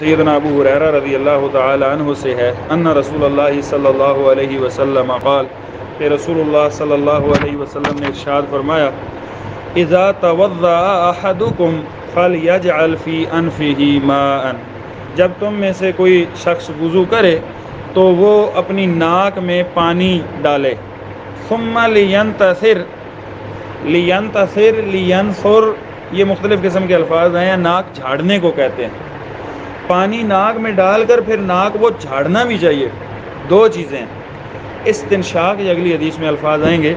سیدنا ابو ہریرہ رضی اللہ تعالی عنہ سے ہے ان رسول اللہ صلی اللہ علیہ وسلم قال کہ رسول اللہ صلی اللہ علیہ وسلم نے ارشاد فرمایا اذا توضأ احدکم فلیجعل فی انفہ ماء، جب تم میں سے کوئی شخص وضو کرے تو وہ اپنی ناک میں پانی ڈالے، ثم لینتثر لینثر یہ مختلف قسم کے الفاظ ہیں، ناک جھاڑنے کو کہتے ہیں، پانی ناک میں ڈال کر پھر ناک وہ جھاڑنا بھی چاہیے۔ دو چیزیں ہیں، استنشاق، یہ اگلی حدیث میں الفاظ آئیں گے،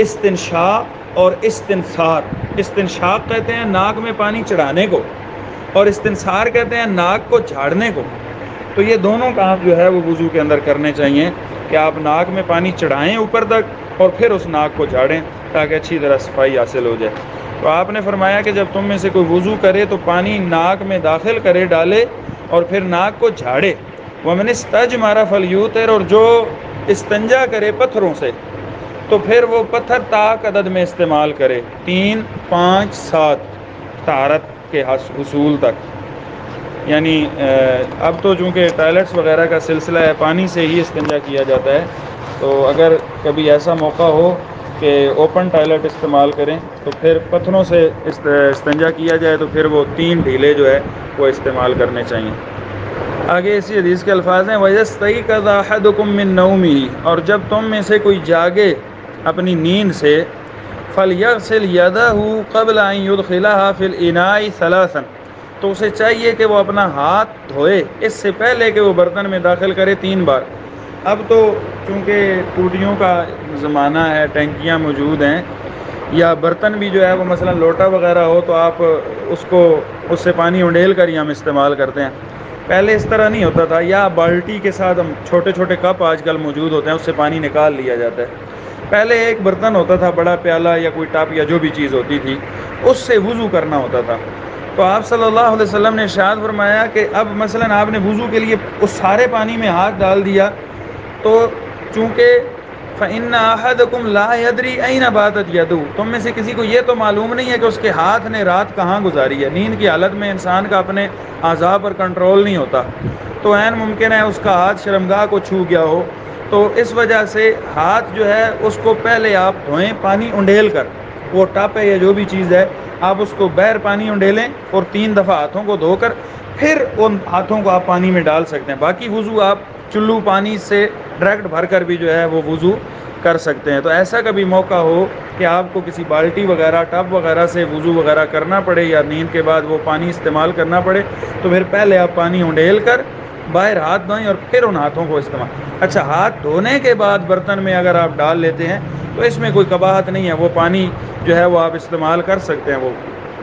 استنشاق اور استنثار۔ استنشاق کہتے ہیں ناک میں پانی چڑھانے کو، اور استنثار کہتے ہیں ناک کو جھاڑنے کو۔ تو یہ دونوں کام جو ہے وہ وضو کے اندر کرنے چاہیے کہ آپ ناک میں پانی چڑھائیں اوپر تک اور پھر اس ناک کو جھاڑیں تاکہ اچھی طرح صفائی حاصل ہو جائے۔ تو آپ نے فرمایا کہ جب تم میں سے کوئی وضو کرے تو پانی ناک میں داخل کرے، ڈالے اور پھر ناک کو جھاڑے۔ وَمَنِ اسْتَجْمَرَ فَلْيُوتِرْ، اور جو استنجا کرے پتھروں سے تو پھر وہ پتھر طاق عدد میں استعمال کرے، 3، 5، 7 طہارت کے حصول تک۔ یعنی اب تو چونکہ ٹوائلٹس وغیرہ کا سلسلہ ہے، پانی سے ہی استنجا کیا جاتا ہے، تو اگر کبھی ایسا موقع ہو کہ اوپن ٹوائلٹ استعمال کریں تو پھر پتھروں سے استنجا کیا جائے تو پھر وہ 3 ڈھیلے جو ہے وہ استعمال کرنے چاہیے۔ آگے اسی حدیث کے الفاظ ہیں وَيَسْتَيْقَظَ أَحَدُكُم مِّن نَوْمِهِ، اور جب تم میں سے کوئی جاگے اپنی نیند سے، فَلْيَغْسِلْ يَدَهُ قَبْلَ أَن يُدْخِلَهَا فِي الْإِنَاءِ ثَلَاثًا، تو اسے چاہیے کہ وہ اپنا ہاتھ دھوئے اس سے پہلے کہ وہ برتن میں داخل کرے 3 بار۔ اب تو چونکہ ٹوٹیوں کا زمانہ ہے، ٹینکیاں موجود ہیں، یا برتن بھی جو ہے وہ مثلا لوٹا وغیرہ ہو تو آپ اس سے پانی انڈیل کر ہی ہم استعمال کرتے ہیں۔ پہلے اس طرح نہیں ہوتا تھا، یا بالٹی کے ساتھ ہم چھوٹے چھوٹے کپ آج کل موجود ہوتے ہیں، اس سے پانی نکال لیا جاتا ہے۔ پہلے ایک برتن ہوتا تھا، بڑا پیالہ یا کوئی ٹپ یا جو بھی چیز ہوتی تھی، اس سے وضو کرنا ہوتا تھا۔ تو آپ صلی اللہ علیہ وسلم نے ارشاد فرمایا کہ اب مثلا آپ نے وضو کے لیے اس سارے پانی میں ہاتھ ڈال دیا، تو چونکہ فَإِنَّ أَحَدَكُمْ لَا يَدْرِي أَيْنَ بَاتَتْ يَدُهُ، تم میں سے کسی کو یہ تو معلوم نہیں ہے کہ اس کے ہاتھ نے رات کہاں گزاری ہے۔ نیند کی حالت میں انسان کا اپنے اعضاء پر کنٹرول نہیں ہوتا، تو عین ممکن ہے اس کا ہاتھ شرمگاہ کو چھو گیا ہو، تو اس وجہ سے ہاتھ جو ہے اس کو پہلے آپ دھوئیں پانی انڈیل کر، وہ ٹپ ہے یا جو بھی چیز ہے آپ اس کو بغیر پانی انڈیلیں اور 3 دفعہ ہاتھوں کو دھو کر پھر ان ہاتھوں کو آپ پانی میں ڈال سکتے ہیں۔ باقی وضو آپ چلو پانی سے ڈائریکٹ بھر کر بھی جو ہے وہ وضو کر سکتے ہیں۔ تو ایسا کبھی موقع ہو کہ آپ کو کسی بالٹی وغیرہ ٹب وغیرہ سے وضو وغیرہ کرنا پڑے یا نیند کے بعد وہ پانی استعمال کرنا پڑے، تو پھر پہلے آپ پانی انڈیل کر باہر ہاتھ دھوئیں اور پھر ان ہاتھوں کو استعمال۔ اچھا، ہاتھ دھونے کے بعد برتن میں اگر آپ ڈال لیتے ہیں تو اس میں کوئی قباحت نہیں ہے، وہ پانی جو ہے وہ آپ استعمال کر سکتے ہیں، وہ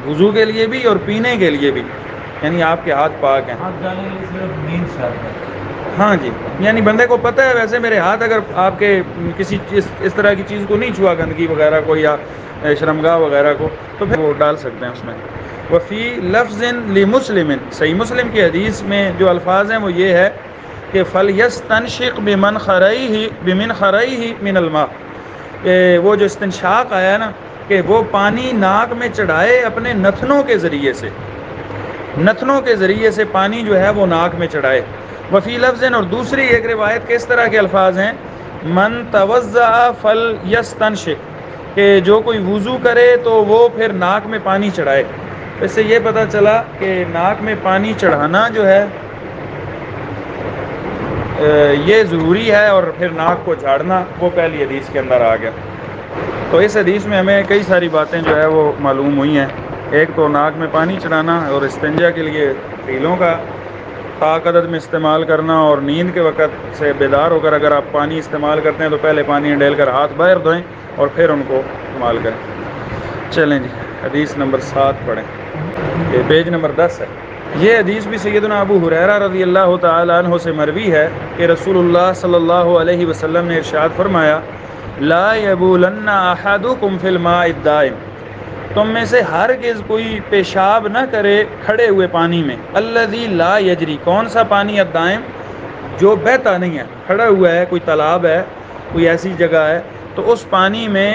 وضو کے لیے بھی اور پینے کے لیے بھی، یعنی آپ کے ہاتھ پاک ہیں۔ ہاتھ ڈالنے کے لیے صرف نیند شرط ہے۔ ہاں جی، یعنی بندے کو پتہ ہے ویسے میرے ہاتھ اگر آپ کے کسی چیز اس طرح کی چیز کو نہیں چھوا، گندگی وغیرہ کو یا شرمگاہ وغیرہ کو، تو پھر وہ ڈال سکتے ہیں اس میں۔ وفی لفظ لمسلم، صحیح مسلم کی حدیث میں جو الفاظ ہیں وہ یہ ہے کہ فَلْيَسْتَنْشِقْ بِمِنْخَرَيْهِ مِنَ الْمَاءِ، وہ جو استنشاق آیا ہے نا کہ وہ پانی ناک میں چڑھائے اپنے نتنوں کے ذریعے سے، نتنوں کے ذریعے سے پانی جو ہے وہ ناک میں چڑھائے۔ وفی لفظ، اور دوسری ایک روایت کے اس طرح کے الفاظ ہیں من توضأ فلیستنشق، کہ جو کوئی وضو کرے تو وہ پھر ناک میں پانی چڑھائے۔ اس سے یہ پتہ چلا کہ ناک میں پانی چڑھانا جو ہے یہ ضروری ہے، اور پھر ناک کو جھاڑنا وہ پہلی حدیث کے اندر آ گیا۔ تو اس حدیث میں ہمیں کئی ساری باتیں جو ہے وہ معلوم ہوئی ہیں۔ ایک تو ناک میں پانی چڑھانا، اور استنجا کے لیے ڈھیلوں کا طاق عدد میں استعمال کرنا، اور نیند کے وقت سے بیدار ہو کر اگر آپ پانی استعمال کرتے ہیں تو پہلے پانی ڈال کر ہاتھ باہر دھوئیں اور پھر ان کو استعمال کریں۔ چلیں جی، حدیث نمبر 7 پڑھیں، یہ پیج نمبر 10 ہے۔ یہ حدیث بھی سیدنا ابو ہریرہ رضی اللہ تعالی عنہ سے مروی ہے کہ رسول اللہ صلی اللہ علیہ وسلم نے ارشاد فرمایا لا یبولن احدکم فی الماء الدائم، تم میں سے ہرگز کوئی پیشاب نہ کرے کھڑے ہوئے پانی میں، الذی لا یجری، کون سا پانی الدائم، جو بہتا نہیں ہے، کھڑا ہوا ہے، کوئی تالاب ہے، کوئی ایسی جگہ ہے تو اس پانی میں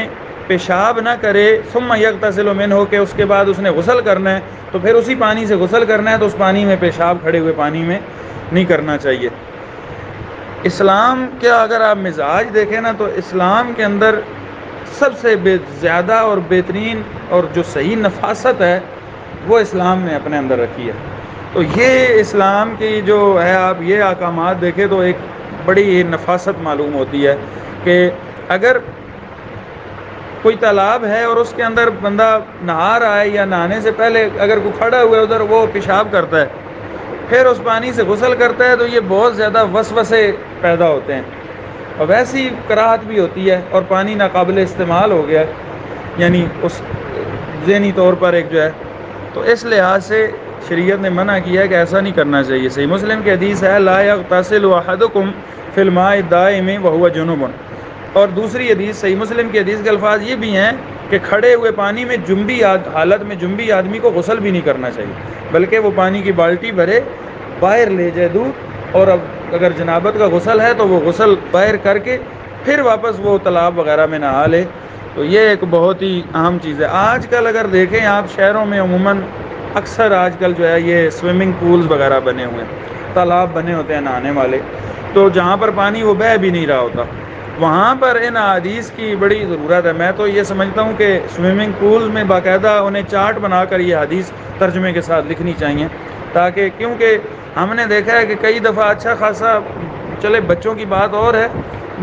پیشاب نہ کرے ثم یغتسل منہ ہو کہ اس کے بعد اس نے غسل کرنا ہے تو پھر اسی پانی سے غسل کرنا ہے، تو اس پانی میں پیشاب کھڑے ہوئے پانی میں نہیں کرنا چاہیے۔ اسلام کا اگر آپ مزاج دیکھیں نا، تو اسلام کے اندر سب سے زیادہ اور بہترین اور جو صحیح نفاست ہے وہ اسلام نے اپنے اندر رکھی ہے۔ تو یہ اسلام کی جو ہے، آپ یہ احکامات دیکھیں تو ایک بڑی نفاست معلوم ہوتی ہے کہ اگر کوئی تالاب ہے اور اس کے اندر بندہ نہا رہا ہے یا نہانے سے پہلے اگر کوئی کھڑا ہوا ہے ادھر وہ پیشاب کرتا ہے، پھر اس پانی سے غسل کرتا ہے، تو یہ بہت زیادہ وسوسے پیدا ہوتے ہیں اور ویسی کراہت بھی ہوتی ہے اور پانی ناقابل استعمال ہو گیا ہے، یعنی اس ذہنی طور پر ایک جو ہے، تو اس لحاظ سے شریعت نے منع کیا ہے کہ ایسا نہیں کرنا چاہیے۔ صحیح مسلم کی حدیث ہے لا یغتسل احدکم فی الماء الدائم وهو جنوب، اور دوسری حدیث صحیح مسلم کی حدیث کے الفاظ یہ بھی ہیں کہ کھڑے ہوئے پانی میں جنبی حالت میں جنبی آدمی کو غسل بھی نہیں کرنا چاہیے، بلکہ وہ پانی کی بالٹی بھرے باہر لے جائے دور، اور اب اگر جنابت کا غسل ہے تو وہ غسل باہر کر کے پھر واپس وہ تالاب وغیرہ میں نہا لے۔ تو یہ ایک بہت ہی اہم چیز ہے۔ آج کل اگر دیکھیں آپ شہروں میں عموماً اکثر آج کل جو ہے یہ سوئمنگ پولز وغیرہ بنے ہوئے ہیں، تالاب بنے ہوتے ہیں نہانے والے، تو جہاں پر پانی وہ بہہ بھی نہیں رہا ہوتا، وہاں پر ان احادیث کی بڑی ضرورت ہے۔ میں تو یہ سمجھتا ہوں کہ سوئمنگ پولز میں باقاعدہ انہیں چارٹ بنا کر یہ حدیث ترجمے کے ساتھ لکھنی چاہیے، تاکہ کیونکہ ہم نے دیکھا ہے کہ کئی دفعہ اچھا خاصا، چلے بچوں کی بات اور ہے،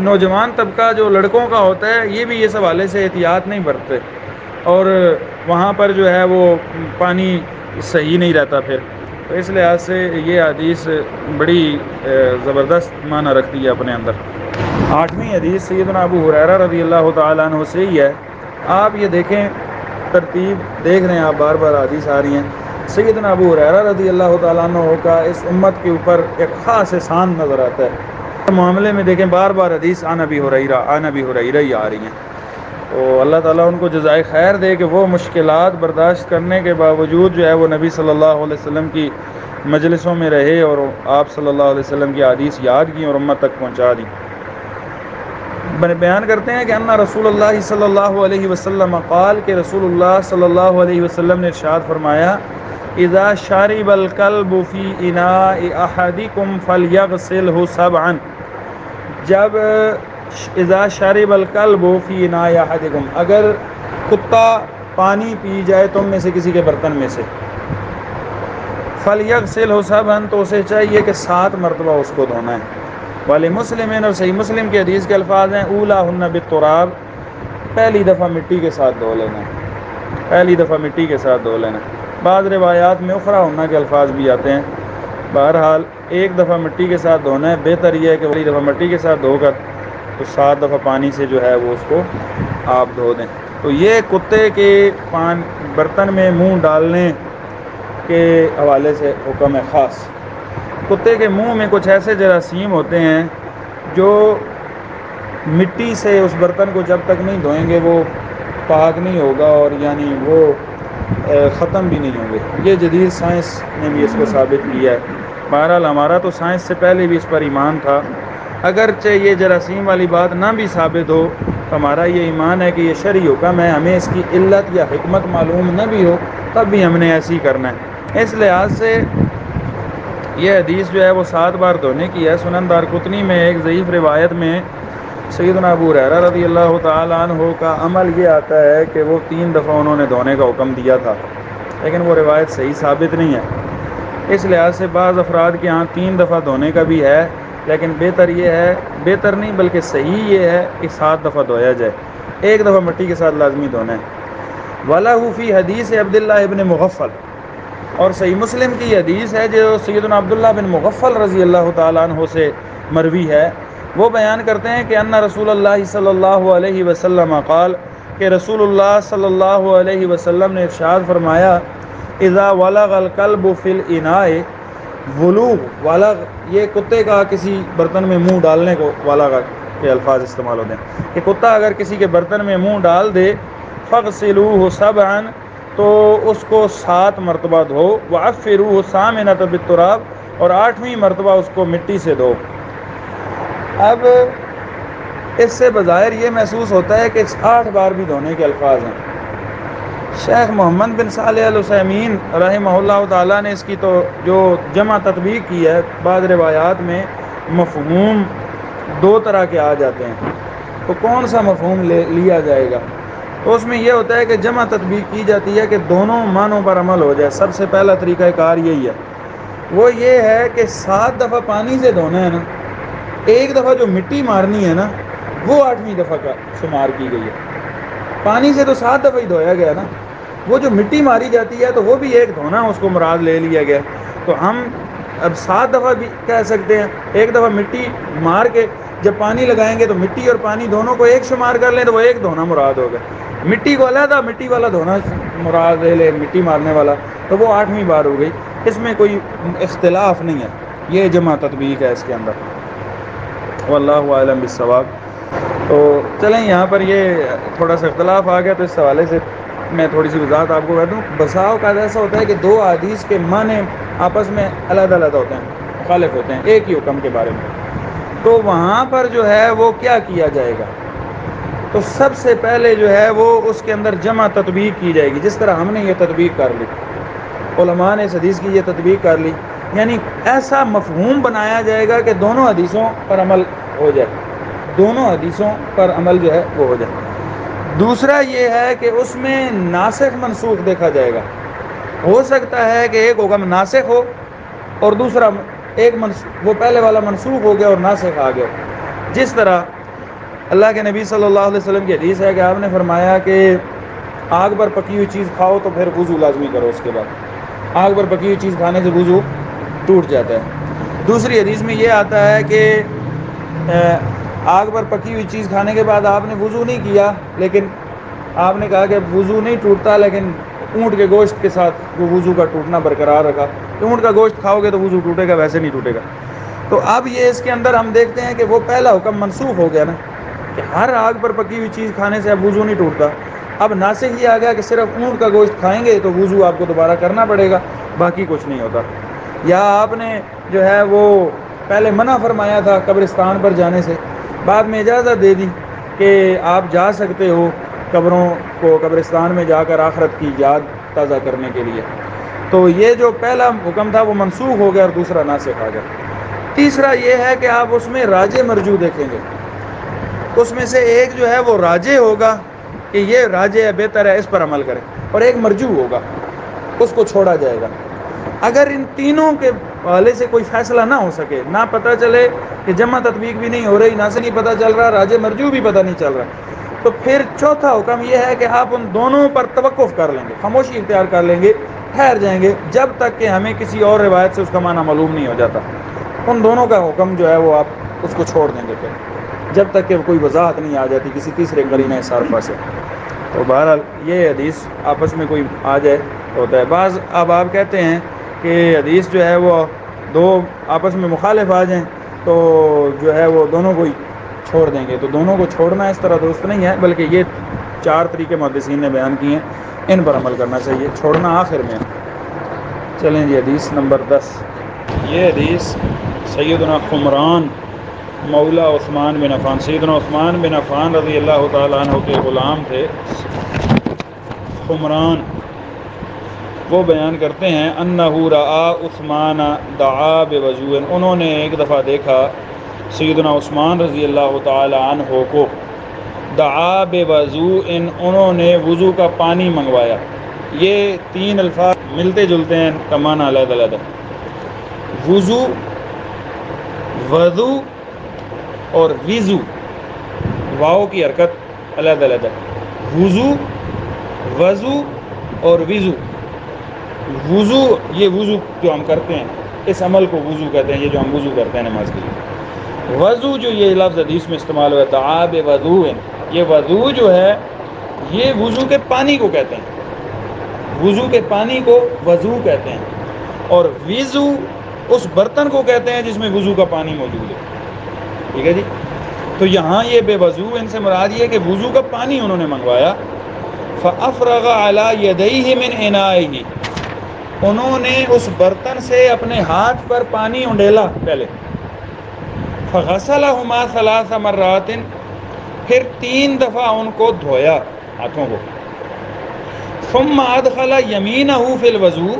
نوجوان طبقہ جو لڑکوں کا ہوتا ہے یہ بھی اس حوالے سے احتیاط نہیں برتتے، اور وہاں پر جو ہے وہ پانی صحیح نہیں رہتا پھر، تو اس لحاظ سے یہ حدیث بڑی زبردست معنی رکھتی ہے اپنے اندر۔ 8ویں حدیث سیدنا ابو ہریرہ رضی اللہ تعالیٰ عنہ سے ہی ہے۔ آپ یہ دیکھیں، ترتیب دیکھ رہے ہیں آپ، بار بار حدیث آ رہی ہیں۔ سیدنا ابو ہریرہ رضی اللہ تعالیٰ عنہ کا اس امت کے اوپر ایک خاص احسان نظر آتا ہے۔ معاملے میں دیکھیں بار بار حدیث عن ابی ہریرہ ہی آ رہی ہیں، تو اللہ تعالیٰ ان کو جزائے خیر دے کہ وہ مشکلات برداشت کرنے کے باوجود جو ہے وہ نبی صلی اللہ علیہ وسلم کی مجلسوں میں رہے اور آپ صلی اللہ علیہ وسلم کی حدیث یاد کی اور امت تک پہنچا دی۔ بیان کرتے ہیں کہ ان رسول اللہ صلی اللہ علیہ وسلم قال، کہ رسول اللہ صلی اللہ علیہ وسلم نے ارشاد فرمایا اذا شرب الکلب فی اناء احدکم فلیغسلہ سبعا، جب اذا شرب الکلب فی اناء احدکم، اگر کتا پانی پی جائے تم میں سے کسی کے برتن میں سے، فلیغسلہ سبعا، تو اسے چاہیے کہ 7 مرتبہ اس کو دھونا ہے۔ والے مسلم، اور صحیح مسلم کے حدیث کے الفاظ ہیں اولاہن بالتراب، پہلی دفعہ مٹی کے ساتھ دھو لینا، پہلی دفعہ مٹی کے ساتھ دھو لینا۔ بعض روایات میں اخرى ہونا کے الفاظ بھی آتے ہیں، بہرحال ایک دفعہ مٹی کے ساتھ دھونا ہے۔ بہتر یہ ہے کہ پہلی دفعہ مٹی کے ساتھ دھو کر تو 7 دفعہ پانی سے جو ہے وہ اس کو آپ دھو دیں۔ تو یہ کتے کے برتن میں منہ ڈالنے کے حوالے سے حکم ہے خاص۔ کتے کے منہ میں کچھ ایسے جراثیم ہوتے ہیں جو مٹی سے اس برتن کو جب تک نہیں دھوئیں گے وہ پاک نہیں ہوگا، اور یعنی وہ ختم بھی نہیں ہوں گے۔ یہ جدید سائنس نے بھی اس کو ثابت کیا ہے۔ بہرحال ہمارا تو سائنس سے پہلے بھی اس پر ایمان تھا، اگرچہ یہ جراثیم والی بات نہ بھی ثابت ہو تو ہمارا یہ ایمان ہے کہ یہ شرعی حکم ہے، ہمیں اس کی علت یا حکمت معلوم نہ بھی ہو تب بھی ہم نے ایسے ہی کرنا ہے۔ اس لحاظ سے یہ حدیث جو ہے وہ 7 بار دھونے کی ہے۔ سنن دارقطنی میں ایک ضعیف روایت میں سیدنا ابو ہریرہ رضی اللہ تعالیٰ عنہ کا عمل یہ آتا ہے کہ وہ 3 دفعہ انہوں نے دھونے کا حکم دیا تھا، لیکن وہ روایت صحیح ثابت نہیں ہے۔ اس لحاظ سے بعض افراد کے ہاں 3 دفعہ دھونے کا بھی ہے، لیکن بہتر یہ ہے، بہتر نہیں بلکہ صحیح یہ ہے کہ 7 دفعہ دھویا جائے، 1 دفعہ مٹی کے ساتھ لازمی دھونا ہے۔ وَلَهُ فِي حدیث عبداللہ ابن مغفل، اور صحیح مسلم کی حدیث ہے جو سیدنا عبداللہ بن مغفل رضی اللہ تعالیٰ عنہ سے مروی ہے۔ وہ بیان کرتے ہیں کہ ان رسول اللہ صلی اللہ علیہ وسلم قال، کہ رسول اللہ صلی اللہ علیہ وسلم نے ارشاد فرمایا اذا ولغ الکلب فی الاناء، ولوغ، ولغ یہ کتے کا کسی برتن میں منہ ڈالنے کو ولغ کے الفاظ استعمال ہوتے ہیں کہ کتا اگر کسی کے برتن میں منہ ڈال دے فغسلوہ سبعا، تو اس کو 7 مرتبہ دھو، وعفروہ ثامنۃ بالتراب، اور 8ویں مرتبہ اس کو مٹی سے دھو۔ اب اس سے بظاہر یہ محسوس ہوتا ہے کہ 8 بار بھی دھونے کے الفاظ ہیں۔ شیخ محمد بن صالح العثیمین رحمہ اللہ تعالیٰ نے اس کی تو جو جمع تطبیق کی ہے، بعض روایات میں مفہوم 2 طرح کے آ جاتے ہیں، تو کون سا مفہوم لیا جائے گا؟ تو اس میں یہ ہوتا ہے کہ جمع تطبیق کی جاتی ہے کہ دونوں معنوں پر عمل ہو جائے۔ سب سے پہلا طریقہ کار یہی ہے، وہ یہ ہے کہ 7 دفعہ پانی سے دھونا ہے نا، ایک دفعہ جو مٹی مارنی ہے نا وہ 8ویں دفعہ کا شمار کی گئی ہے۔ پانی سے تو 7 دفعہ ہی دھویا گیا نا، وہ جو مٹی ماری جاتی ہے تو وہ بھی ایک دھونا اس کو مراد لے لیا گیا۔ تو ہم اب 7 دفعہ بھی کہہ سکتے ہیں، ایک دفعہ مٹی مار کے جب پانی لگائیں گے تو مٹی اور پانی دونوں کو ایک شمار کر لیں تو وہ ایک دھونا مراد ہوگا۔ مٹی کو علیحدہ مٹی والا دھونا مراد لے لیں، مٹی مارنے والا، تو وہ 8ویں بار ہو گئی۔ اس میں کوئی اختلاف نہیں ہے، یہ جمع تطبیق ہے اس کے اندر، واللہ اعلم بالصواب۔ تو چلیں یہاں پر یہ تھوڑا سا اختلاف آ گیا تو اس حوالے سے میں تھوڑی سی وضاحت آپ کو کہہ دوں۔ بسا اوقات ایسا ہوتا ہے کہ 2 حدیث کے معنی آپس میں علیحدہ علیحدہ ہوتے ہیں، مخالف ہوتے ہیں ایک ہی حکم کے بارے میں، تو وہاں پر جو ہے وہ کیا کیا جائے گا؟ تو سب سے پہلے جو ہے وہ اس کے اندر جمع تطبیق کی جائے گی، جس طرح ہم نے یہ تطبیق کر لی، علماء نے اس حدیث کی یہ تطبیق کر لی، یعنی ایسا مفہوم بنایا جائے گا کہ دونوں حدیثوں پر عمل ہو جائے، دونوں حدیثوں پر عمل جو ہے وہ ہو جائے۔ دوسرا یہ ہے کہ اس میں ناسخ منسوخ دیکھا جائے گا۔ ہو سکتا ہے کہ ایک حکم ناسخ ہو اور دوسرا وہ پہلے والا منسوخ ہو گیا اور ناسخ آ گیا، جس طرح اللہ کے نبی صلی اللہ علیہ وسلم کی حدیث ہے کہ آپ نے فرمایا کہ آگ پر پکی ہوئی چیز کھاؤ تو پھر وضو لازمی کرو، اس کے بعد آگ پر پکی ہوئی چیز کھانے سے وضو ٹوٹ جاتا ہے۔ دوسری حدیث میں یہ آتا ہے کہ آگ پر پکی ہوئی چیز کھانے کے بعد آپ نے وضو نہیں کیا، لیکن آپ نے کہا کہ وضو نہیں ٹوٹتا، لیکن اونٹ کے گوشت کے ساتھ وہ وضو کا ٹوٹنا برقرار رکھا، کہ اونٹ کا گوشت کھاؤ گے تو وضو ٹوٹے گا، ویسے نہیں ٹوٹے گا۔ تو اب یہ اس کے اندر ہم دیکھتے ہیں کہ وہ پہلا حکم منسوخ ہو گیا نا، کہ ہر آگ پر پکی ہوئی چیز کھانے سے اب وضو نہیں ٹوٹتا۔ اب ناسخ یہ آ گیا کہ صرف اونٹ کا گوشت کھائیں گے تو وضو آپ کو دوبارہ کرنا پڑے گا، باقی کچھ نہیں ہوتا۔ یا آپ نے جو ہے وہ پہلے منع فرمایا تھا قبرستان پر جانے سے، بعد میں اجازت دے دی کہ آپ جا سکتے ہو قبروں کو، قبرستان میں جا کر آخرت کی یاد تازہ کرنے کے لیے۔ تو یہ جو پہلا حکم تھا وہ منسوخ ہو گیا اور دوسرا ناسخ آ گیا۔ تیسرا یہ ہے کہ آپ اس میں راجح مرجوح دیکھیں گے، اس میں سے ایک جو ہے وہ راجح ہوگا کہ یہ راجح ہے، بہتر ہے، اس پر عمل کریں، اور ایک مرجوح ہوگا، اس کو چھوڑا جائے گا۔ اگر ان تینوں کے حوالے سے کوئی فیصلہ نہ ہو سکے، نہ پتہ چلے کہ جمع تطبیق بھی نہیں ہو رہی، نہ سے نہیں پتہ چل رہا، راجح مرجوح بھی پتہ نہیں چل رہا، تو پھر چوتھا حکم یہ ہے کہ آپ ان دونوں پر توقف کر لیں گے، خاموشی اختیار کر لیں گے، ٹھہر جائیں گے جب تک کہ ہمیں کسی اور روایت سے اس کا معنی معلوم نہیں ہو جاتا۔ ان دونوں کا حکم جو ہے وہ آپ اس کو چھوڑ دیں گے پھر، جب تک کہ کوئی وضاحت نہیں آ جاتی کسی تیسرے قرینہ صارفہ سے۔ تو بہرحال یہ حدیث آپس میں کوئی آ جائے ہوتا ہے۔ بعض اب آپ کہتے ہیں کہ حدیث جو ہے وہ 2 آپس میں مخالف آ جائیں تو جو ہے وہ دونوں کو ہی چھوڑ دیں گے، تو دونوں کو چھوڑنا اس طرح درست نہیں ہے، بلکہ یہ 4 طریقے محدثین نے بیان کیے ہیں، ان پر عمل کرنا چاہیے، چھوڑنا آخر میں۔ چلیں جی حدیث نمبر 10۔ یہ حدیث سیدنا حمران مولا عثمان بن عفان، سیدنا عثمان بن عفان رضی اللہ تعالیٰ عنہ کے غلام تھے حمران، وہ بیان کرتے ہیں انہ رآ عثمان دعا بوضوء، انہوں نے ایک دفعہ دیکھا سیدنا عثمان رضی اللہ تعالیٰ عنہ کو، دعا بوضوء، انہوں نے وضو کا پانی منگوایا۔ یہ 3 الفاظ ملتے جلتے ہیں، کا معنی علیحدہ علیحدہ، وضو، وضو اور وضو، واؤ کی حرکت علیحدہ علیحدہ، وضو، وضو اور وضو۔ وضو، یہ وضو جو ہم کرتے ہیں اس عمل کو وضو کہتے ہیں، یہ جو ہم وضو کرتے ہیں نماز کے لیے۔ وضو جو یہ لفظ حدیث میں استعمال ہوا ہے، دعا بوضوء، یہ وضو جو ہے یہ وضو کے پانی کو کہتے ہیں، وضو کے پانی کو وضو کہتے ہیں، اور وضو اس برتن کو کہتے ہیں جس میں وضو کا پانی موجود ہے۔ ٹھیک ہے جی، تو یہاں یہ بے وضو ان سے مراد یہ ہے کہ وضو کا پانی انہوں نے منگوایا۔ فَأَفْرَغَ عَلَى يَدَيْهِ مِنْ إِنَائِهِ، انہوں نے اس برتن سے اپنے ہاتھ پر پانی انڈیلا پہلے، فَغَسَلَهُمَا 3 مرات، پھر 3 دفعہ ان کو دھویا ہاتھوں کو. ثم ادخل یمینہ فی الوضوء،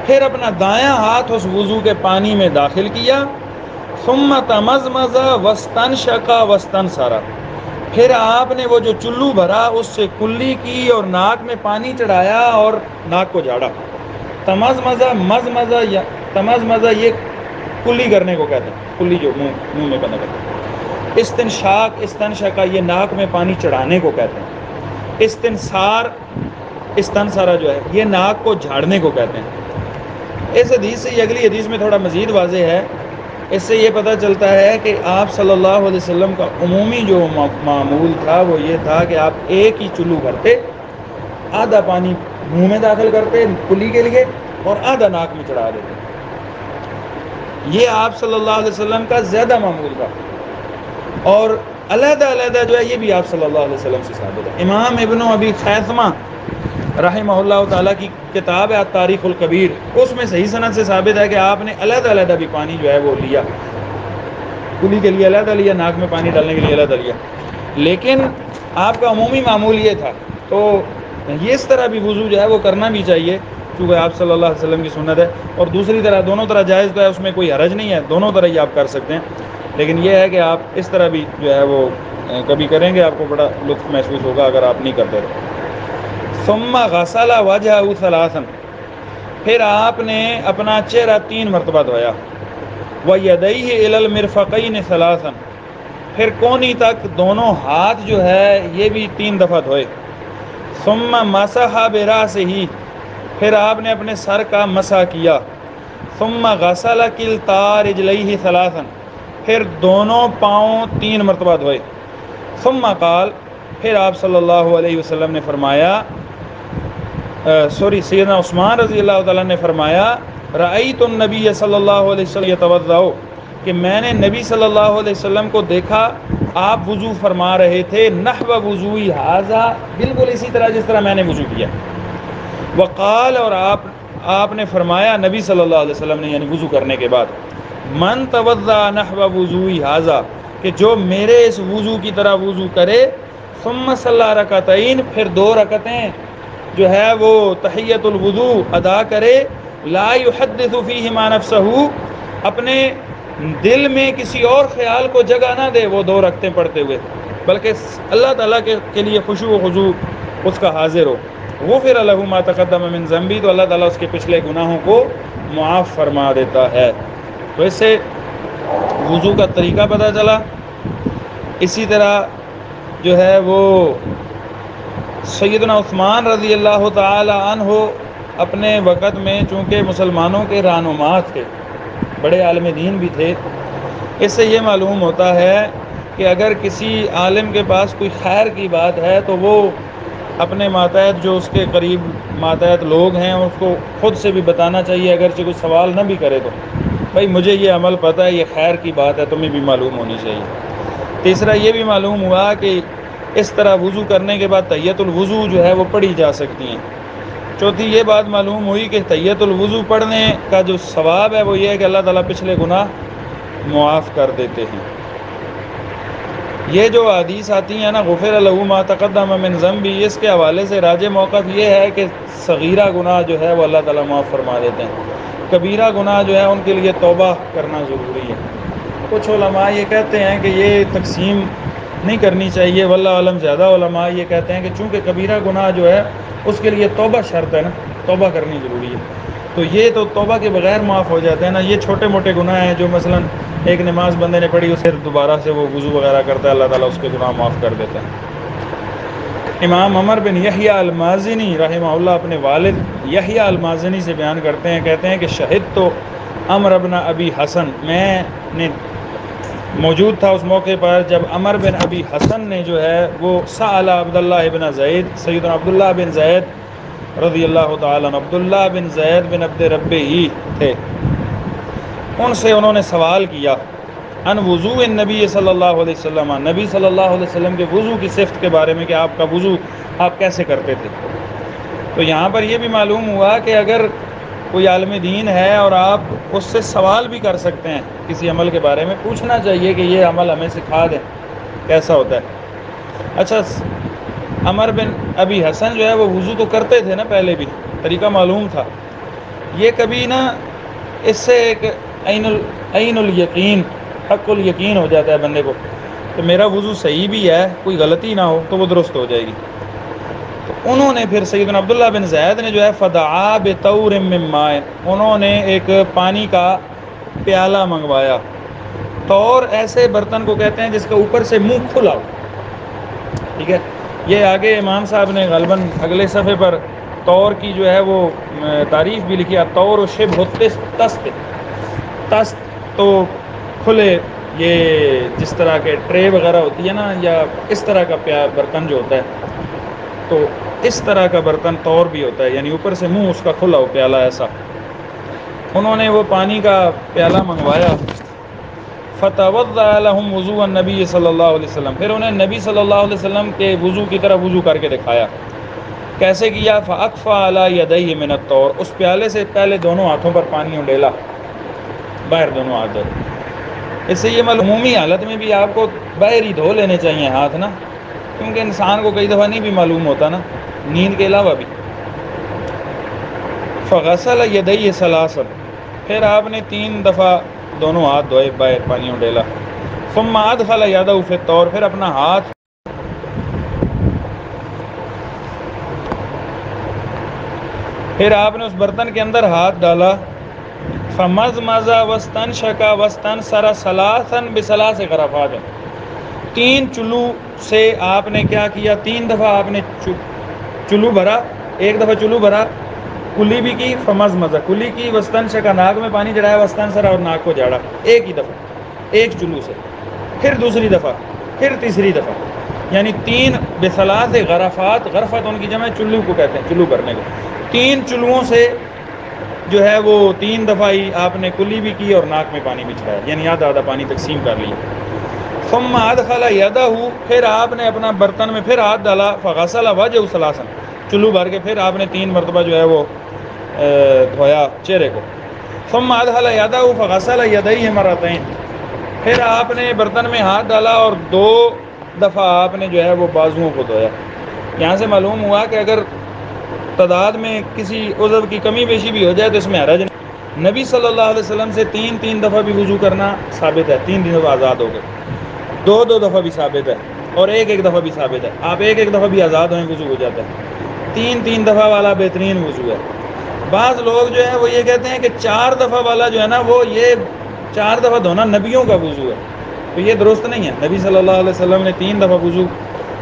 پھر اپنا دایاں ہاتھ اس وضو کے پانی میں داخل کیا. ثم تمزمز واستنشق واستنثر، پھر آپ نے وہ جو چلو بھرا اس سے کلی کی اور ناک میں پانی چڑھایا اور ناک کو جھاڑا. تمزمزہ یہ کلی کرنے کو کہتے ہیں، کلی جو منہ میں بنا کرتے ہیں. استنشاق یہ ناک میں پانی چڑھانے کو کہتے ہیں. استنثارا جو ہے یہ ناک کو جھاڑنے کو کہتے ہیں. اس حدیث سے یہ اگلی حدیث میں تھوڑا مزید واضح ہے. اس سے یہ پتہ چلتا ہے کہ آپ صلی اللہ علیہ وسلم کا عمومی جو معمول تھا وہ یہ تھا کہ آپ ایک ہی چلو بھرتے، آدھا پانی منہ میں داخل کرتے کلی کے لیے اور آدھا ناک میں چڑھا دیتے. یہ آپ صلی اللہ علیہ وسلم کا زیادہ معمول تھا. اور علیحدہ علیحدہ جو ہے یہ بھی آپ صلی اللہ علیہ وسلم سے ثابت ہے. امام ابن ابی خیثمہ رحمہ اللہ تعالیٰ کی کتاب ہے التاریخ الکبیر، اس میں صحیح سند سے ثابت ہے کہ آپ نے علیحدہ علیحدہ بھی پانی جو ہے وہ لیا، کلی کے لیے علیحدہ لیا، ناک میں پانی ڈالنے کے لیے علیحدہ لیا. لیکن آپ کا عمومی معمول یہ تھا. تو یہ اس طرح بھی وضو جو ہے وہ کرنا بھی چاہیے کیونکہ آپ صلی اللہ علیہ وسلم کی سنت ہے. اور دوسری طرح دونوں طرح جائز تو ہے، اس میں کوئی حرج نہیں ہے، دونوں طرح ہی آپ کر سکتے ہیں. لیکن یہ ہے کہ آپ اس طرح بھی جو ہے وہ کبھی کریں گے، آپ کو بڑا لطف محسوس ہوگا اگر آپ نہیں کرتے تو. ثم غسل وجهه ثلاثا، پھر آپ نے اپنا چہرہ 3 مرتبہ دھویا. وَيَدَيْهِ إِلَى الْمِرْفَقَيْنِ ثَلَاثًا، پھر کونی تک دونوں ہاتھ جو ہے یہ بھی 3 دفعہ دھوئے. ثم مسح برأسه، پھر آپ نے اپنے سر کا مسح کیا. ثم غسل كلتا رجليه ثلاثا، پھر دونوں پاؤں 3 مرتبہ دھوئے. ثم قال، پھر آپ صلی اللہ علیہ وسلم نے فرمایا، سیدنا عثمان رضی اللہ تعالیٰ نے فرمایا، رأیت النبی صلی اللہ علیہ وسلم یتوضأ، کہ میں نے نبی صلی اللہ علیہ وسلم کو دیکھا آپ وضو فرما رہے تھے، نحو وضوئی ھذا، بالکل اسی طرح جس طرح میں نے وضو کیا. وقال، اور آپ نے فرمایا نبی صلی اللہ علیہ وسلم نے یعنی وضو کرنے کے بعد، من توضأ نحو وضوئی ھذا، کہ جو میرے اس وضو کی طرح وضو کرے، ثم صلی رکعتین، پھر 2 رکعتیں جو ہے وہ تحیۃ الوضو ادا کرے، لا یحدث فیہما نفسہ، اپنے دل میں کسی اور خیال کو جگہ نہ دے وہ 2 رکعتیں پڑھتے ہوئے، بلکہ اللہ تعالیٰ کے لیے خشوع و خضوع اس کا حاضر ہو. غفر لہ ما تقدم من ذنبی، تو اللہ تعالیٰ اس کے پچھلے گناہوں کو معاف فرما دیتا ہے. تو اس سے وضو کا طریقہ پتہ چلا. اسی طرح جو ہے وہ سیدنا عثمان رضی اللہ تعالی عنہ اپنے وقت میں چونکہ مسلمانوں کے رہنما تھے، بڑے عالم دین بھی تھے، اس سے یہ معلوم ہوتا ہے کہ اگر کسی عالم کے پاس کوئی خیر کی بات ہے تو وہ اپنے ماتحت جو اس کے قریب ماتحت لوگ ہیں اس کو خود سے بھی بتانا چاہیے، اگرچہ کوئی سوال نہ بھی کرے تو بھائی مجھے یہ عمل پتہ ہے، یہ خیر کی بات ہے، تمہیں بھی معلوم ہونی چاہیے. تیسرا یہ بھی معلوم ہوا کہ اس طرح وضو کرنے کے بعد تحیۃ الوضو جو ہے وہ پڑھی جا سکتی ہیں. چوتھی یہ بات معلوم ہوئی کہ تحیۃ الوضو پڑھنے کا جو ثواب ہے وہ یہ ہے کہ اللہ تعالیٰ پچھلے گناہ معاف کر دیتے ہیں. یہ جو حدیث آتی ہیں نا غفر لہ ما تقدم من ذنبی، اس کے حوالے سے راجح موقف یہ ہے کہ صغیرہ گناہ جو ہے وہ اللہ تعالیٰ معاف فرما دیتے ہیں. کبیرہ گناہ جو ہے ان کے لیے توبہ کرنا ضروری ہے. کچھ علماء یہ کہتے ہیں کہ یہ تقسیم نہیں کرنی چاہیے، واللہ علم زیادہ علماء یہ کہتے ہیں کہ چونکہ کبیرہ گناہ جو ہے اس کے لیے توبہ شرط ہے نا، توبہ کرنی ضروری ہے، تو یہ تو توبہ کے بغیر معاف ہو جاتے ہیں نا. یہ چھوٹے موٹے گناہ ہیں جو مثلا ایک نماز بندے نے پڑھی اسے دوبارہ سے وہ وضو وغیرہ کرتا ہے، اللہ تعالیٰ اس کے گناہ معاف کر دیتا ہے. امام عمر بن یحییٰ المازنی رحمہ اللہ اپنے والد یحییٰ المازنی سے بیان کرتے ہیں، کہتے ہیں کہ شہد تو عمر بن ابی حسن، میں نے موجود تھا اس موقع پر جب عمر بن ابی حسن نے جو ہے وہ سأل عبداللہ بن زید، سیدنا عبداللہ بن زید رضی اللہ تعالیٰ عنہ، عبداللہ بن زید بن عبد ربہ ہی تھے، ان سے انہوں نے سوال کیا ان وضوء النبی صلی اللہ علیہ وسلم، نبی صلی اللہ علیہ وسلم کے وضو کی صفت کے بارے میں کہ آپ کا وضو آپ کیسے کرتے تھے. تو یہاں پر یہ بھی معلوم ہوا کہ اگر کوئی عالم دین ہے اور آپ اس سے سوال بھی کر سکتے ہیں کسی عمل کے بارے میں، پوچھنا چاہیے کہ یہ عمل ہمیں سکھا دیں کیسا ہوتا ہے. اچھا، عمر بن ابی حسن جو ہے وہ وضو تو کرتے تھے نا، پہلے بھی طریقہ معلوم تھا. یہ کبھی نا اس سے ایک عین الیقین، حق الیقین ہو جاتا ہے بندے کو کہ میرا وضو صحیح بھی ہے، کوئی غلطی نہ ہو تو وہ درست ہو جائے گی. تو انہوں نے پھر سیدنا عبداللہ بن زید نے جو ہے فدعا بطور من ماء، انہوں نے ایک پانی کا پیالہ منگوایا. طور ایسے برتن کو کہتے ہیں جس کا اوپر سے منہ کھلا ہو. ٹھیک ہے، یہ آگے امام صاحب نے غالباً اگلے صفحے پر طور کی جو ہے وہ تعریف بھی لکھی ہے. طور و شبہ تست تو کھلے، یہ جس طرح کے ٹرے وغیرہ ہوتی ہے نا، یا اس طرح کا برتن جو ہوتا ہے، تو اس طرح کا برتن طور بھی ہوتا ہے، یعنی اوپر سے منہ اس کا کھلا ہو، پیالہ ایسا. انہوں نے وہ پانی کا پیالہ منگوایا. فتوضأ لهم وضوء النبی صلی اللہ علیہ وسلم، پھر انہیں نبی صلی اللہ علیہ وسلم کے وضو کی طرح وضو کر کے دکھایا. کیسے کیا؟ فأکفأ علی یدیہ من الطور، اس پیالے سے پہلے دونوں ہاتھوں پر پانی اڈیلا، باہر دونوں ہاتھ دھوئے. اس سے یہ عمومی حالت میں بھی آپ کو باہر ہی دھو لینے چاہیے ہاتھ نا، کیونکہ انسان کو کئی دفعہ نہیں بھی معلوم ہوتا نا، نیند کے علاوہ بھی. فغسل یدیہ ثلاثا، پھر آپ نے 3 دفعہ دونوں ہاتھ دھوئے، باہر پانی اڈیلا. ثم ادخل یدہ فی الطور، پھر اپنا ہاتھ پھر آپ نے اس برتن کے اندر ہاتھ ڈالا. فمضمض واستنشق واستنثر ثلاثا بثلاث غرفات، 3 چلو سے آپ نے کیا کیا، 3 دفعہ آپ نے چلو بھرا، 1 دفعہ چلو بھرا، کلی بھی کی، فمضمض کلی کی، واستنشق ناک میں پانی چڑھایا، واستنثر اور ناک کو جھاڑا، ایک ہی دفعہ، ایک چلو سے. پھر دوسری دفعہ، پھر تیسری دفعہ، یعنی 3 بثلاث غرفات. غرفت ان کی جمع چلو کو کہتے ہیں، چلو بھرنے کو. 3 چلوؤں سے جو ہے وہ 3 دفعہ ہی آپ نے کلی بھی کی اور ناک میں پانی بھی چڑھایا، یعنی آدھا آدھا پانی تقسیم کر لیا. ثم ادخل یدہ، پھر آپ نے اپنا برتن میں پھر ہاتھ ڈالا. فغسل وجهه ثلاثا، چلو بھر کے پھر آپ نے 3 مرتبہ جو ہے وہ دھویا چہرے کو. ثم ادخل یدہ فغسل یدیہ مرتين، پھر آپ نے برتن میں ہاتھ ڈالا اور 2 دفعہ آپ نے جو ہے وہ بازوؤں کو دھویا. یہاں سے معلوم ہوا کہ اگر تعداد میں کسی عضو کی کمی بیشی بھی ہو جائے تو اس میں حرج نہیں. نبی صلی اللہ علیہ وسلم سے 3 دفعہ بھی وضو کرنا ثابت ہے، 3 دفعہ آزاد ہو گئے، 2 دفعہ بھی ثابت ہے، اور 1 دفعہ بھی ثابت ہے. آپ 1 دفعہ بھی آزاد ہوئیں وضو ہو جاتا ہے. 3 دفعہ والا بہترین وضو ہے. بعض لوگ جو ہے وہ یہ کہتے ہیں کہ 4 دفعہ والا جو ہے نا وہ یہ 4 دفعہ دھونا نبیوں کا وضو ہے، تو یہ درست نہیں ہے. نبی صلی اللہ علیہ وسلم نے 3 دفعہ وضو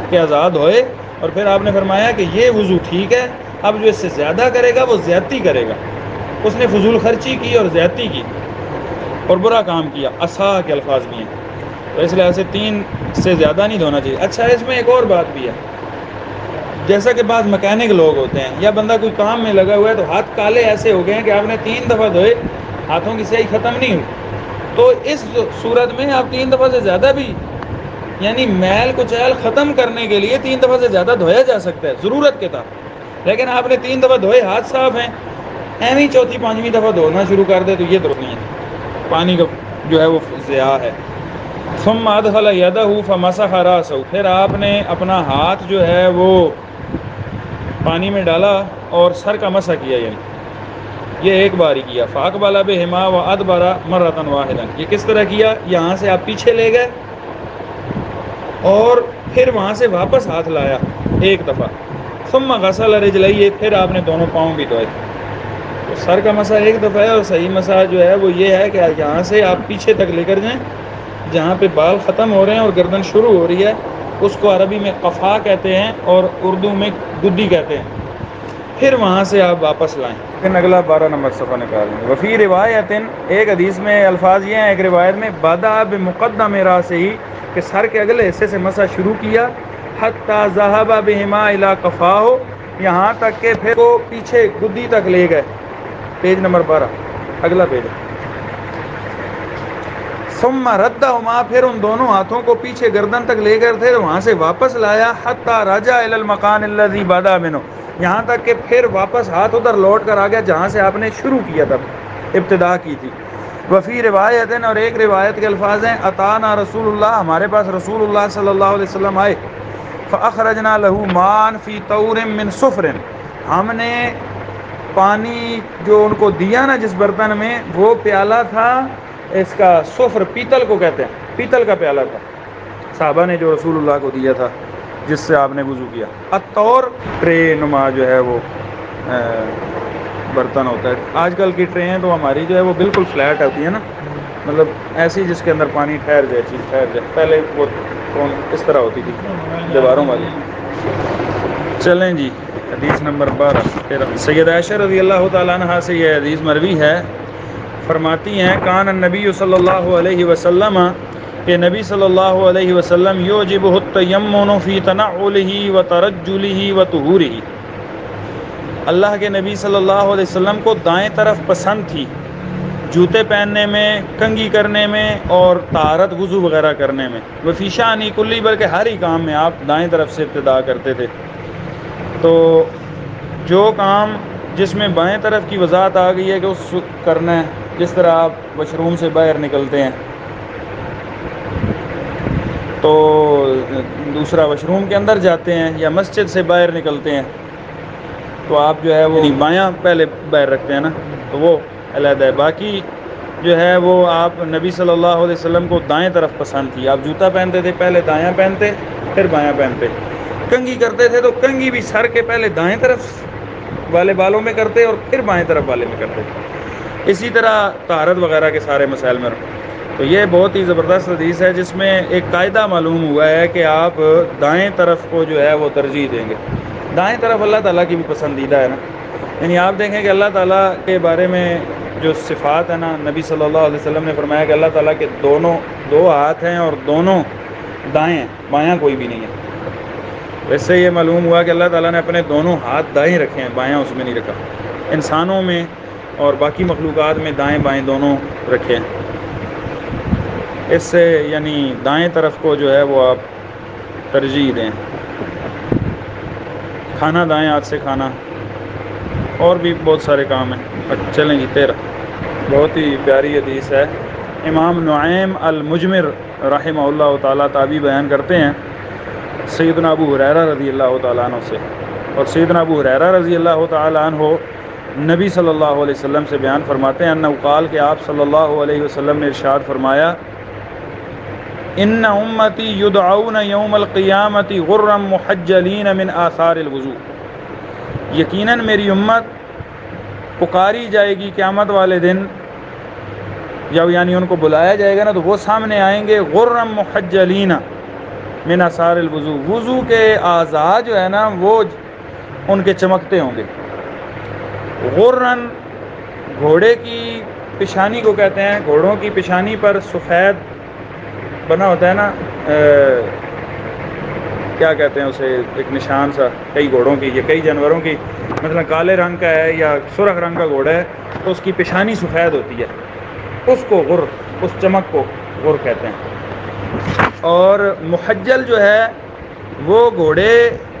کے آزاد ہوئے، اور پھر آپ نے فرمایا کہ یہ وضو ٹھیک ہے، اب جو اس سے زیادہ کرے گا وہ زیادتی کرے گا. اس نے فضول خرچی کی اور زیادتی کی اور برا کام کیا. اصح کے الفاظ بھی ہیں، تو اس لحاظ سے 3 سے زیادہ نہیں دھونا چاہیے. اچھا، اس میں ایک اور بات بھی ہے، جیسا کہ بعض مکینک لوگ ہوتے ہیں یا بندہ کوئی کام میں لگا ہوا ہے تو ہاتھ کالے ایسے ہو گئے ہیں کہ آپ نے 3 دفعہ دھوئے، ہاتھوں کی سیاہی ختم نہیں ہوئی، تو اس صورت میں آپ 3 دفعہ سے زیادہ بھی، یعنی میل کچیل ختم کرنے کے لیے 3 دفعہ سے زیادہ دھویا جا سکتا ہے ضرورت کے تحت. لیکن آپ نے 3 دفعہ دھوئے، ہاتھ صاف ہیں، ایویں چوتھی پانچویں دفعہ دھونا شروع کر دے تو یہ درست نہیں ہے، پانی کا جو ہے وہ ضیاع ہے. ثم ادخل یدہ فمسح راسہ، پھر آپ نے اپنا ہاتھ جو ہے وہ پانی میں ڈالا اور سر کا مسح کیا، یعنی یہ ایک بار ہی کیا. فاقبل بہما وادبر مرۃ واحدہ، یہ کس طرح کیا؟ یہاں سے آپ پیچھے لے گئے اور پھر وہاں سے واپس ہاتھ لایا 1 دفعہ. ثم غسل رجلیہ، پھر آپ نے دونوں پاؤں بھی دھوئے. تو سر کا مسح 1 دفعہ ہے، اور صحیح مسح جو ہے وہ یہ ہے کہ یہاں سے آپ پیچھے تک لے کر جائیں، جہاں پہ بال ختم ہو رہے ہیں اور گردن شروع ہو رہی ہے، اس کو عربی میں قفا کہتے ہیں اور اردو میں گدی کہتے ہیں. پھر وہاں سے آپ واپس لائیں. پھر اگلا 12 نمبر صفحہ نکالیں. وفی روایت، ایک حدیث میں الفاظ یہ ہیں، ایک روایت میں بدأ بمقدم راسہ، کہ سر کے اگلے حصے سے مسح شروع کیا، حتی ذهب بہما الی قفاہ، یہاں تک کہ پھر وہ پیچھے گدی تک لے گئے. پیج نمبر 12، اگلا پیج. ثم ردہما، پھر ان دونوں ہاتھوں کو پیچھے گردن تک لے گئے تھے، وہاں سے واپس لایا، حتی رجع الی المکان الذی بدأ منہ، یہاں تک کہ پھر واپس ہاتھ ادھر لوٹ کر آ گیا جہاں سے آپ نے شروع کیا تھا، ابتدا کی تھی. وفی روایت، اور ایک روایت کے الفاظ ہیں، اتانا رسول اللہ، ہمارے پاس رسول اللہ صلی اللہ علیہ وسلم آئے، فأخرجنا له ماء فی طور من صفر، ہم نے پانی جو ان کو دیا نا جس برتن میں، وہ پیالہ تھا اس کا صفر، پیتل کو کہتے ہیں، پیتل کا پیالہ تھا صحابہ نے جو رسول اللہ کو دیا تھا، جس سے آپ نے وضو کیا۔ الطور ٹرے نما جو ہے وہ برتن ہوتا ہے۔ آج کل کی ٹریں تو ہماری جو ہے وہ بالکل فلیٹ ہوتی ہے نا، مطلب ایسی جس کے اندر پانی ٹھہر جائے، چیز ٹھہر جائے، پہلے وہ اس طرح ہوتی تھی دیواروں والی۔ چلیں جی، حدیث نمبر 12 سیدہ عائشہ رضی اللہ تعالیٰ عنہ سے یہ حدیث مروی ہے، فرماتی ہیں کان النبی صلی اللہ علیہ وسلم، کہ نبی صلی اللہ علیہ وسلم یوجبہ التیمن فی تنعلہ وترجلہ وطہورہ، اللہ کے نبی صلی اللہ علیہ وسلم کو دائیں طرف پسند تھی جوتے پہننے میں، کنگھی کرنے میں اور طہارت وضو وغیرہ کرنے میں، وفی شأنہ کلی، بلکہ ہر ہی کام میں آپ دائیں طرف سے ابتدا کرتے تھے۔ تو جو کام جس میں بائیں طرف کی وضاحت آ گئی ہے کہ اس کرنا ہے، جس طرح آپ واش روم سے باہر نکلتے ہیں تو دوسرا واش روم کے اندر جاتے ہیں یا مسجد سے باہر نکلتے ہیں تو آپ جو ہے وہ بایاں پہلے باہر رکھتے ہیں نا، تو وہ علیحدہ ہے۔ باقی جو ہے وہ آپ نبی صلی اللہ علیہ وسلم کو دائیں طرف پسند تھی، آپ جوتا پہنتے تھے پہلے دایاں پہنتے پھر بایاں پہنتے، کنگھی کرتے تھے تو کنگھی بھی سر کے پہلے دائیں طرف والے بالوں میں کرتے اور پھر بائیں طرف والے میں کرتے، اسی طرح طہارت وغیرہ کے سارے مسائل میں۔ تو یہ بہت ہی زبردست حدیث ہے جس میں ایک قاعدہ معلوم ہوا ہے کہ آپ دائیں طرف کو جو ہے وہ ترجیح دیں گے۔ دائیں طرف اللہ تعالیٰ کی بھی پسندیدہ ہے نا، یعنی آپ دیکھیں کہ اللہ تعالیٰ کے بارے میں جو صفات ہے نا، نبی صلی اللہ علیہ وسلم نے فرمایا کہ اللہ تعالیٰ کے دو ہاتھ ہیں اور دونوں دائیں ہیں، بایاں کوئی بھی نہیں ہے۔ اس سے یہ معلوم ہوا کہ اللہ تعالیٰ نے اپنے دونوں ہاتھ دائیں رکھے ہیں، بایاں اس میں نہیں رکھا۔ انسانوں میں اور باقی مخلوقات میں دائیں بائیں دونوں رکھے ہیں۔ اس سے یعنی دائیں طرف کو جو ہے وہ آپ ترجیح دیں، کھانا دائیں ہاتھ سے کھانا، اور بھی بہت سارے کام ہیں۔ چلیں جی 13 بہت ہی پیاری حدیث ہے۔ امام نعیم المجمر رحمہ اللہ تعالیٰ تابعی بیان کرتے ہیں سیدنا ابو ہریرہ رضی اللہ تعالیٰ عنہ سے، اور سیدنا ابو ہریرہ رضی اللہ تعالیٰ عنہ نبی صلی اللہ علیہ وسلم سے بیان فرماتے ہیں انہو قال، کہ آپ صلی اللہ علیہ وسلم نے ارشاد فرمایا ان امتی یدعون یوم القیامت غرا محجلین من آثار الوضوء، یقیناً میری امت پکاری جائے گی قیامت والے دن، جب یعنی ان کو بلایا جائے گا نا تو وہ سامنے آئیں گے غرا محجلین من آثار الوضوء، وضو کے اعضاء جو ہے نا وہ ان کے چمکتے ہوں گے۔ غرن گھوڑے کی پیشانی کو کہتے ہیں، گھوڑوں کی پیشانی پر سفید بنا ہوتا ہے نا، کیا کہتے ہیں اسے، ایک نشان سا، کئی گھوڑوں کی یا کئی جانوروں کی، مثلا کالے رنگ کا ہے یا سرخ رنگ کا گھوڑا ہے تو اس کی پیشانی سفید ہوتی ہے، اس کو غر، اس چمک کو غر کہتے ہیں۔ اور محجل جو ہے وہ گھوڑے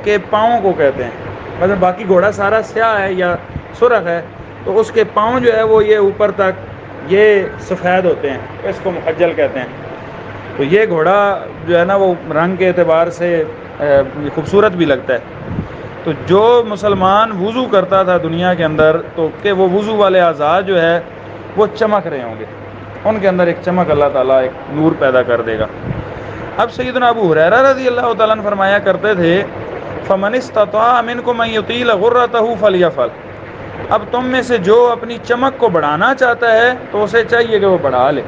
کے پاؤں کو کہتے ہیں، مطلب باقی گھوڑا سارا سیاہ ہے یا سرخ ہے تو اس کے پاؤں جو ہے وہ یہ اوپر تک یہ سفید ہوتے ہیں، اس کو محجل کہتے ہیں۔ تو یہ گھوڑا جو ہے نا وہ رنگ کے اعتبار سے خوبصورت بھی لگتا ہے۔ تو جو مسلمان وضو کرتا تھا دنیا کے اندر تو کہ وہ وضو والے اعضاء جو ہے وہ چمک رہے ہوں گے، ان کے اندر ایک چمک اللہ تعالیٰ ایک نور پیدا کر دے گا۔ اب سیدنا ابو ہریرہ رضی اللہ تعالیٰ عنہ فرمایا کرتے تھے فمن استطاع منکم ان یطیل غرتہ فلیفعل، اب تم میں سے جو اپنی چمک کو بڑھانا چاہتا ہے تو اسے چاہیے کہ وہ بڑھا لے۔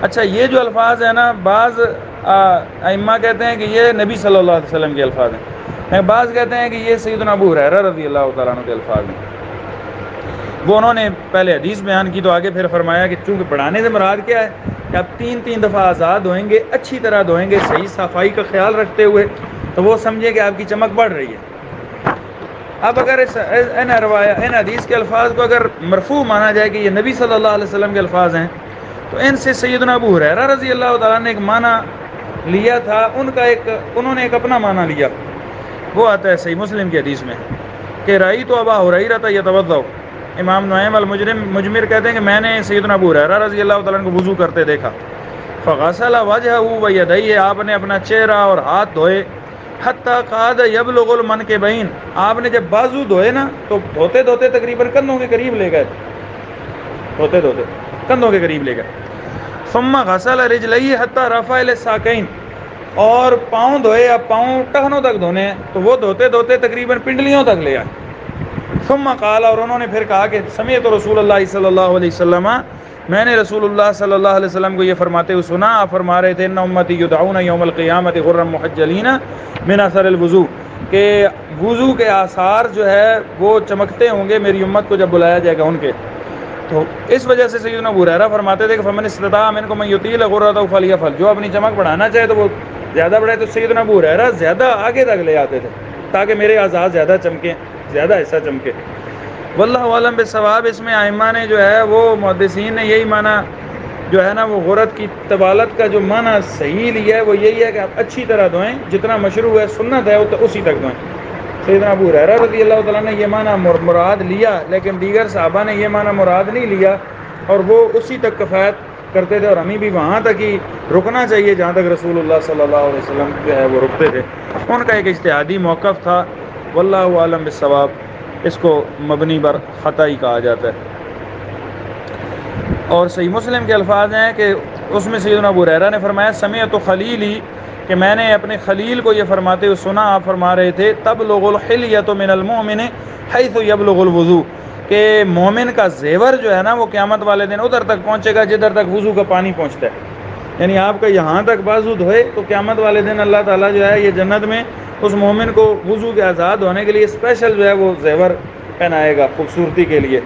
اچھا یہ جو الفاظ ہیں نا، بعض ائمہ کہتے ہیں کہ یہ نبی صلی اللہ علیہ وسلم کے الفاظ ہیں، بعض کہتے ہیں کہ یہ سیدنا ابو ہریرہ رضی اللہ تعالیٰ عنہ کے الفاظ ہیں۔ وہ انہوں نے پہلے حدیث بیان کی تو آگے پھر فرمایا کہ چونکہ بڑھانے سے مراد کیا ہے کہ آپ 3 دفعہ آزاد دھوئیں گے، اچھی طرح دھوئیں گے، صحیح صفائی کا خیال رکھتے ہوئے، تو وہ سمجھے کہ آپ کی چمک بڑھ رہی ہے۔ اب اگر ان حدیث کے الفاظ کو اگر مرفوع مانا جائے کہ یہ نبی صلی اللہ علیہ وسلم کے الفاظ ہیں تو ان سے سیدنا ابو ہریرہ رضی اللہ تعالیٰ نے ایک معنی لیا تھا، انہوں نے ایک اپنا معنی لیا، وہ آتا ہے صحیح مسلم کی حدیث میں کہ رأیت ابا ہریرہ یتوضأ، امام نعیم المجمر کہتے ہیں کہ میں نے سیدنا ابو ہریرہ رضی اللہ تعالیٰ کو وضو کرتے دیکھا، فغسل وجہہ ویدیہ، آپ نے اپنا چہرہ اور ہاتھ دھوئے، حتیٰ قاد یبلغ المنکبین، آپ نے جب بازو دھوئے نا تو دھوتے دھوتے تقریباً کندھوں کے قریب لے گئے، دھوتے دھوتے کندھوں کے قریب لے گئے. ثم غسل رجلیہ حتیٰ رفع الی الساقین، اور پاؤں دھوئے، اب پاؤں ٹخنوں تک دھونے ہیں تو وہ دھوتے دھوتے تقریباً پنڈلیوں تک لے آئے. ثم قال، اور انہوں نے پھر کہا کہ سمعت رسول اللہ صلی اللہ علیہ وسلم، میں نے رسول اللہ صلی اللہ علیہ وسلم کو یہ فرماتے ہوئے سنا. آپ فرما رہے تھے ان امتی یدعون یوم القیامت غرا محجلین من اثر الوضو، کہ وضو کے آثار جو ہے وہ چمکتے ہوں گے میری امت کو جب بلایا جائے گا ان کے. تو اس وجہ سے سیدنا ابو ہریرہ فرماتے تھے کہ فمن استطاع منکم ان یطیل غرته فلیفعل، جو اپنی چمک بڑھانا چاہے تو وہ زیادہ بڑھائے. تو سیدنا ابو ہریرہ زیادہ آگے تک لے آتے تھے تاکہ میرے اعضاء زیادہ چمکیں، زیادہ حصہ چمکے. واللہ عالم بالصواب. اس میں ائمہ نے جو ہے وہ محدثین نے یہی معنی جو ہے نا وہ غرت کی طوالت کا جو معنی صحیح لیا ہے وہ یہی ہے کہ آپ اچھی طرح دھوئیں، جتنا مشروع ہے سنت ہے اسی تک دھوئیں. سیدنا ابو ہریرہ رضی اللہ تعالیٰ نے یہ معنی مراد لیا، لیکن دیگر صحابہ نے یہ معنی مراد نہیں لیا اور وہ اسی تک کفایت کرتے تھے، اور ہمیں بھی وہاں تک ہی رکنا چاہیے جہاں تک رسول اللہ صلی اللہ علیہ وسلم جو ہے وہ رکتے تھے. ان کا ایک اجتہادی موقف تھا. واللہ عالم بالصواب. اس کو مبنی بر خطا ہی کہا جاتا ہے. اور صحیح مسلم کے الفاظ ہیں کہ اس میں سیدنا ابو ہریرہ نے فرمایا سمعت خلیلی، کہ میں نے اپنے خلیل کو یہ فرماتے ہوئے سنا. آپ فرما رہے تھے تبلغ الحلیۃ من المؤمن حیث یبلغ الوضو، کہ مومن کا زیور جو ہے نا وہ قیامت والے دن ادھر تک پہنچے گا جدھر تک وضو کا پانی پہنچتا ہے. یعنی آپ کا یہاں تک بازو دھوئے تو قیامت والے دن اللہ تعالیٰ جو ہے یہ جنت میں اس مومن کو وضو کے آزاد ہونے کے لیے اسپیشل جو ہے وہ زیور پہنائے گا خوبصورتی کے لیے.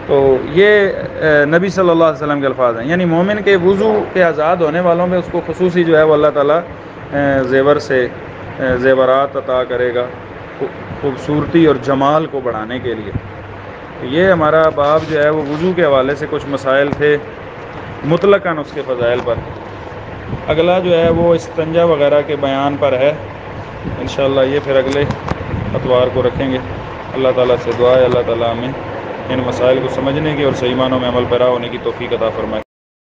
تو یہ نبی صلی اللہ علیہ وسلم کے الفاظ ہیں. یعنی مومن کے وضو کے آزاد ہونے والوں میں اس کو خصوصی جو ہے وہ اللہ تعالیٰ زیور سے زیورات عطا کرے گا خوبصورتی اور جمال کو بڑھانے کے لیے. یہ ہمارا باب جو ہے وہ وضو کے حوالے سے کچھ مسائل تھے مطلقاً اس کے فضائل پر. اگلا جو ہے وہ استنجا وغیرہ کے بیان پر ہے انشاءاللہ. یہ پھر اگلے اتوار کو رکھیں گے. اللہ تعالیٰ سے دعا ہے اللہ تعالیٰ ہمیں ان مسائل کو سمجھنے کی اور صحیح معنوں میں عمل پیرا ہونے کی توفیق عطا فرمائے.